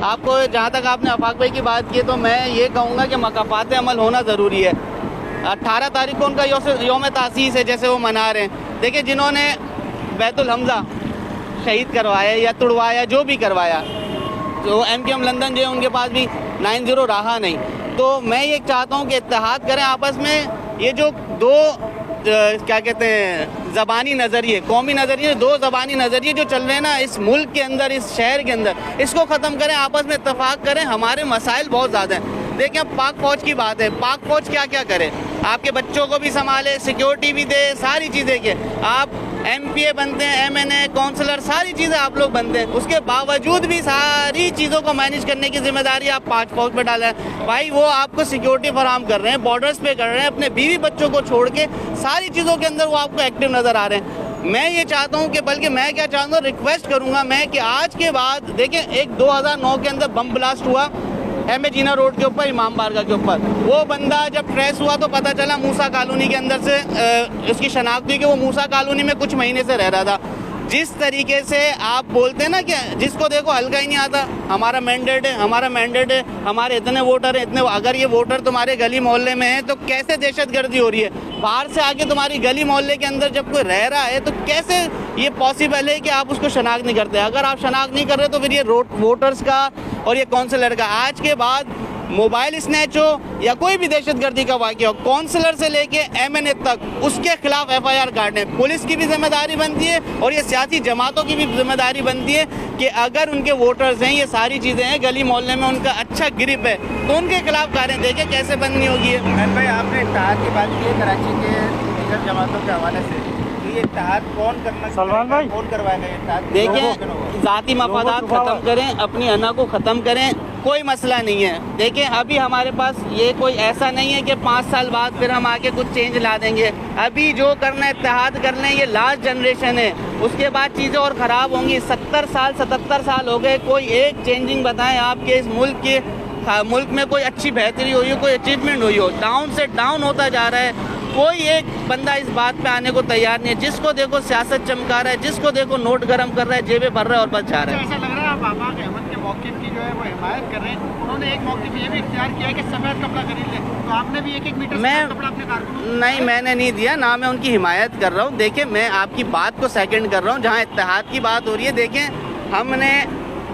आपको जहाँ तक आपने आफाक भाई की बात की, तो मैं ये कहूँगा कि मकाफात अमल होना ज़रूरी है। 18 तारीख को उनका योम तासीस है, जैसे वो मना रहे हैं। देखिए, जिन्होंने बैतुल हमज़ा शहीद करवाया या तुड़वाया, जो भी करवाया, जो MKM लंदन जो है उनके पास भी 90 रहा नहीं। तो मैं ये चाहता हूँ कि इत्तेहाद करें आपस में। ये जो दो क्या कहते हैं ज़बानी नज़रिए, कौमी नज़रिए, दो ज़बानी नज़रिए जो चल रहे हैं ना इस मुल्क के अंदर, इस शहर के अंदर, इसको ख़त्म करें, आपस में इत्तेफाक करें। हमारे मसाइल बहुत ज़्यादा हैं। देखिए, अब पाक फ़ौज की बात है, पाक फ़ौज क्या क्या करे, आपके बच्चों को भी संभाले, सिक्योरिटी भी दे, सारी चीज़ें के। आप MPA बनते हैं, MNA, काउंसलर, सारी चीज़ें आप लोग बनते हैं, उसके बावजूद भी सारी चीज़ों को मैनेज करने की जिम्मेदारी आप पाक फ़ौज पर डालें। भाई, वो आपको सिक्योरिटी फराहम कर रहे हैं, बॉर्डर्स पे कर रहे हैं, अपने बीवी बच्चों को छोड़ के सारी चीज़ों के अंदर वो आपको एक्टिव नज़र आ रहे हैं। मैं ये चाहता हूँ कि, बल्कि मैं क्या चाहता हूँ, रिक्वेस्ट करूँगा मैं कि आज के बाद देखें, एक 2009 के अंदर बम ब्लास्ट हुआ MA जीना रोड के ऊपर, इमाम बारगाह के ऊपर। वो बंदा जब ट्रेस हुआ तो पता चला मूसा कॉलोनी के अंदर से उसकी शनाख्त हुई कि वो मूसा कॉलोनी में कुछ महीने से रह रहा था। जिस तरीके से आप बोलते हैं ना कि जिसको देखो हल्का ही नहीं आता, हमारा मैंडेट है, हमारा मैंडेट है, हमारे इतने वोटर हैं, इतने, अगर ये वोटर तुम्हारे गली मोहल्ले में हैं तो कैसे दहशतगर्दी हो रही है? बाहर से आके तुम्हारी गली मोहल्ले के अंदर जब कोई रह रहा है तो कैसे ये पॉसिबल है कि आप उसको शनाख्त नहीं करते? अगर आप शनाख्त नहीं कर रहे तो फिर ये वोटर्स का और ये काउंसलर का, आज के बाद मोबाइल स्नैच हो या कोई भी दहशतगर्दी का वाक़या हो, काउंसलर से लेके MNA तक, उसके खिलाफ FIR काटने, पुलिस की भी जिम्मेदारी बनती है और ये सियासी जमातों की भी जिम्मेदारी बनती है कि अगर उनके वोटर्स हैं, ये सारी चीज़ें हैं, गली मोहल्ले में उनका अच्छा ग्रिप है, तो उनके खिलाफ काटें। देखें कैसे बंद नहीं होगी। भाई, आपने इत्तेहाद की बात की है कराची के दीगर जमातों के हवाले से, ये इत्तेहाद कौन करना, सलमान भाई, कौन करवाएगा इत्तेहाद? देखें, ज़ाती मफादात ख़त्म करें, अपनी अना को ख़त्म करें, कोई मसला नहीं है। देखिए, अभी हमारे पास ये कोई ऐसा नहीं है कि 5 साल बाद फिर हम आके कुछ चेंज ला देंगे। अभी जो करना है इत्तेहाद कर लें, ये लास्ट जनरेशन है, उसके बाद चीज़ें और ख़राब होंगी। 70 साल 77 साल हो गए, कोई एक चेंजिंग बताएं आपके इस मुल्क में कोई अच्छी बेहतरी हुई हो, कोई अचीवमेंट हुई हो? डाउन से डाउन होता जा रहा है। कोई एक बंदा इस बात पे आने को तैयार नहीं है। जिसको देखो सियासत चमका रहा है, जिसको देखो नोट गरम कर रहा है, जेबें भर रहा है और बस जा रहा है। ऐसा लग रहा है आप आफाक अहमद के मौक़िफ़ की जो है वो हिमायत कर रहे हैं। उन्होंने एक मौक़िफ़ ये भी इख्तियार किया है कि सफ़ेद कपड़ा खरीद ले, तो आपने भी 1-1 मीटर सफ़ेद कपड़ा अपने कारकुनों? नहीं, मैंने नहीं दिया ना, मैं उनकी हिमायत कर रहा हूँ। देखिए, मैं आपकी बात को सेकंड कर रहा हूँ। जहाँ इत्तेहाद की बात हो रही है, देखें, हमने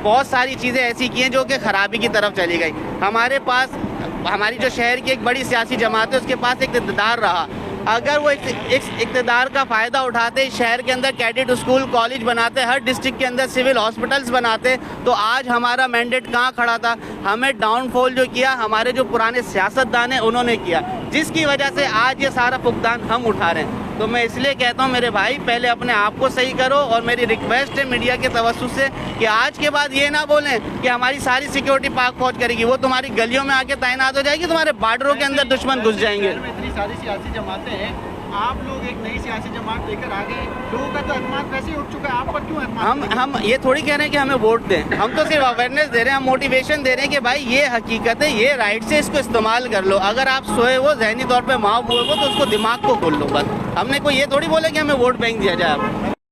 बहुत सारी चीज़ें ऐसी की हैं जो कि ख़राबी की तरफ चली गई। हमारे पास, हमारी जो शहर की एक बड़ी सियासी जमात है, उसके पास एक इक़्तिदार रहा। अगर वो इस इक़्तिदार का फ़ायदा उठाते, शहर के अंदर कैडेट स्कूल कॉलेज बनाते, हर डिस्ट्रिक्ट के अंदर सिविल हॉस्पिटल्स बनाते, तो आज हमारा मैंडेट कहाँ खड़ा था? हमें डाउनफॉल जो किया हमारे जो पुराने सियासतदान हैं उन्होंने किया, जिसकी वजह से आज ये सारा भुगतान हम उठा रहे हैं। तो मैं इसलिए कहता हूँ मेरे भाई, पहले अपने आप को सही करो। और मेरी रिक्वेस्ट है मीडिया के तवज्जुह से कि आज के बाद ये ना बोलें कि हमारी सारी सिक्योरिटी पाक फौज करेगी। वो तुम्हारी गलियों में आके तैनात हो जाएगी, तुम्हारे बॉर्डरों के अंदर दुश्मन घुस जाएंगे। इतनी सारी सियासी जमातें हैं, आप लोग एक नई सियासी जमात लेकर आ गए, लोगों का तो एतमाद वैसे ही उठ चुका है, आप पर क्यों एतमाद? हम ये थोड़ी कह रहे हैं कि हमें वोट दें, हम तो सिर्फ अवेयरनेस दे रहे हैं, हम मोटिवेशन दे रहे हैं कि भाई ये हकीकत है, ये राइट से इसको इस्तेमाल कर लो। अगर आप सोए हो, जहनी तौर पे माफ हुए हो, तो उसको दिमाग को खोल लो बस। हमने कोई ये थोड़ी बोला कि हमें वोट बैंक दिया जाए।